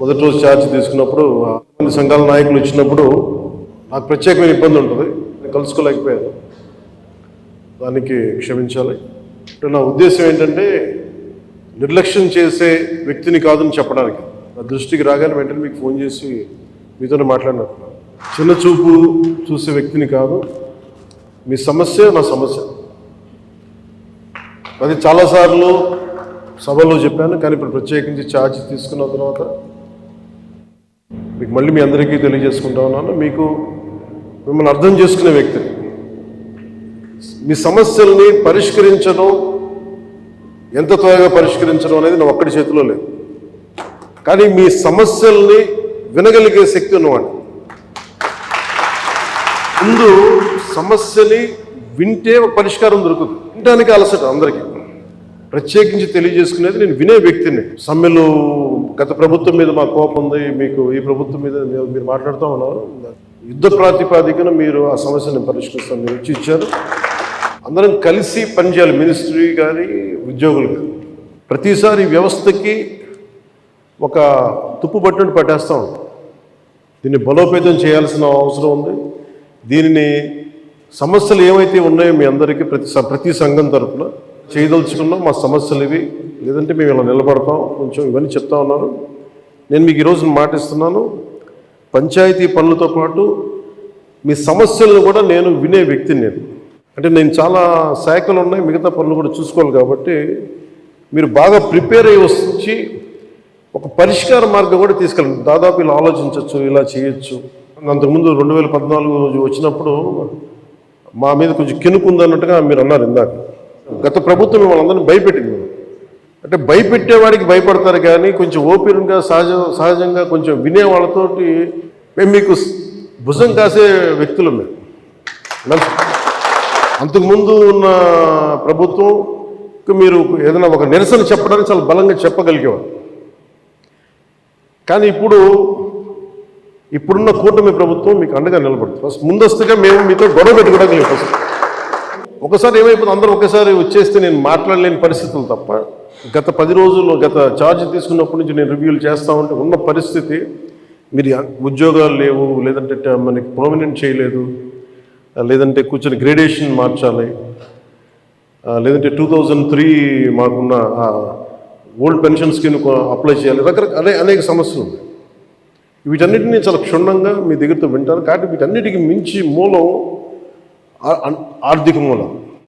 మొదటి రోజు ఛార్జ్ తీసుకున్నప్పుడు కొన్ని సంఘాల నాయకులు ఇచ్చినప్పుడు నాకు ప్రత్యేకమైన ఇబ్బంది ఉంటుంది, నేను కలుసుకోలేకపోయాను. దానికి క్షమించాలి. నా ఉద్దేశం ఏంటంటే నిర్లక్ష్యం చేసే వ్యక్తిని కాదని చెప్పడానికి. నా దృష్టికి రాగానే వెంటనే మీకు ఫోన్ చేసి మీతోనే మాట్లాడినట్టు. చిన్న చూపు చూసే వ్యక్తిని కాదు, మీ సమస్య నా సమస్య. అది చాలాసార్లు సభలో చెప్పాను, కానీ ఇప్పుడు ప్రత్యేకించి ఛార్జ్ తీసుకున్న తర్వాత మీకు మళ్ళీ మీ అందరికీ తెలియజేసుకుంటా ఉన్నాను. మిమ్మల్ని అర్థం చేసుకునే వ్యక్తిని, మీ సమస్యల్ని పరిష్కరించడం, ఎంత త్వరగా పరిష్కరించడం అనేది నా ఒక్కడి చేతిలో లేదు. కానీ మీ సమస్యల్ని వినగలిగే శక్తి ఉన్నవాడు. ముందు సమస్యని వింటే ఒక పరిష్కారం దొరుకుతుంది. వినడానికి అలసట అందరికీ. ప్రత్యేకించి తెలియజేసుకునేది నేను వినే వ్యక్తిని. సమ్మెలు గత ప్రభుత్వం మీద మా కోపం ఉంది, మీకు ఈ ప్రభుత్వం మీద మీరు మాట్లాడుతూ ఉన్నారు. యుద్ధ ప్రాతిపాదికన మీరు ఆ సమస్యను పరిష్కరిస్తాను. మీరు వచ్చి ఇచ్చారు. అందరం కలిసి పనిచేయాలి, మినిస్ట్రీ కానీ ఉద్యోగులు కానీ. ప్రతిసారి వ్యవస్థకి ఒక తుప్పు పట్టినట్టు పట్టేస్తూ ఉంటాం. దీన్ని బలోపేతం చేయాల్సిన అవసరం ఉంది. దీనిని సమస్యలు ఏవైతే ఉన్నాయో మీ అందరికీ ప్రతి సంఘం తరఫున చేయదలుచుకున్నాం. మా సమస్యలు ఇవి, లేదంటే మేము ఇలా నిలబడతాం, కొంచెం ఇవన్నీ చెప్తా ఉన్నారు. నేను మీకు ఈరోజు మాటిస్తున్నాను, పంచాయతీ పనులతో పాటు మీ సమస్యలను కూడా నేను వినే వ్యక్తిని. అంటే నేను చాలా శాఖలు ఉన్నాయి, మిగతా పనులు కూడా చూసుకోవాలి. కాబట్టి మీరు బాగా ప్రిపేర్ అయ్యి వచ్చి ఒక పరిష్కార మార్గం కూడా తీసుకెళ్ళండి. దాదాపు ఇలా ఆలోచించవచ్చు, ఇలా చేయొచ్చు. అంతకుముందు 2014 వచ్చినప్పుడు మా మీద కొంచెం కినుకుందన్నట్టుగా మీరు అన్నారు ఇందాక. గత ప్రభుత్వం వాళ్ళందరినీ భయపెట్టింది. అంటే భయపెట్టేవాడికి భయపడతారు, కానీ కొంచెం ఓపెన్గా సహజంగా కొంచెం వినే వాళ్ళతోటి మేము మీకు భుజం కాసే వ్యక్తులు మేము. అంతకుముందు ఉన్న ప్రభుత్వం మీరు ఏదైనా ఒక నిరసన చెప్పడానికి చాలా బలంగా చెప్పగలిగేవారు. కానీ ఇప్పుడున్న కూటమి ప్రభుత్వం మీకు అండగా నిలబడుతుంది. ఫస్ట్ ముందస్తుగా మేము మీతో గొడవ పెట్టుకోవడానికి లేదు. ఫస్ట్ ఒకసారి ఏమైపోతుంది, అందరూ ఒకసారి వచ్చేస్తే నేను మాట్లాడలేని పరిస్థితులు తప్ప, గత 10 రోజుల్లో గత ఛార్జ్ తీసుకున్నప్పటి నుంచి నేను రివ్యూలు చేస్తూ ఉంటే ఉన్న పరిస్థితి, మీరు ఉద్యోగాలు లేవు, లేదంటే మనకి పర్మనెంట్ చేయలేదు, లేదంటే కూర్చొని గ్రేడేషన్ మార్చాలి, లేదంటే 2003 మాకున్న ఓల్డ్ పెన్షన్ స్కీమ్ అప్లై చేయాలి, రకరకాల అనేక సమస్యలు ఉన్నాయి. వీటన్నిటినీ చాలా క్షుణ్ణంగా మీ దగ్గరతో వింటాను. కాబట్టి వీటన్నిటికీ మించి మూలం ఆర్థిక మూలం.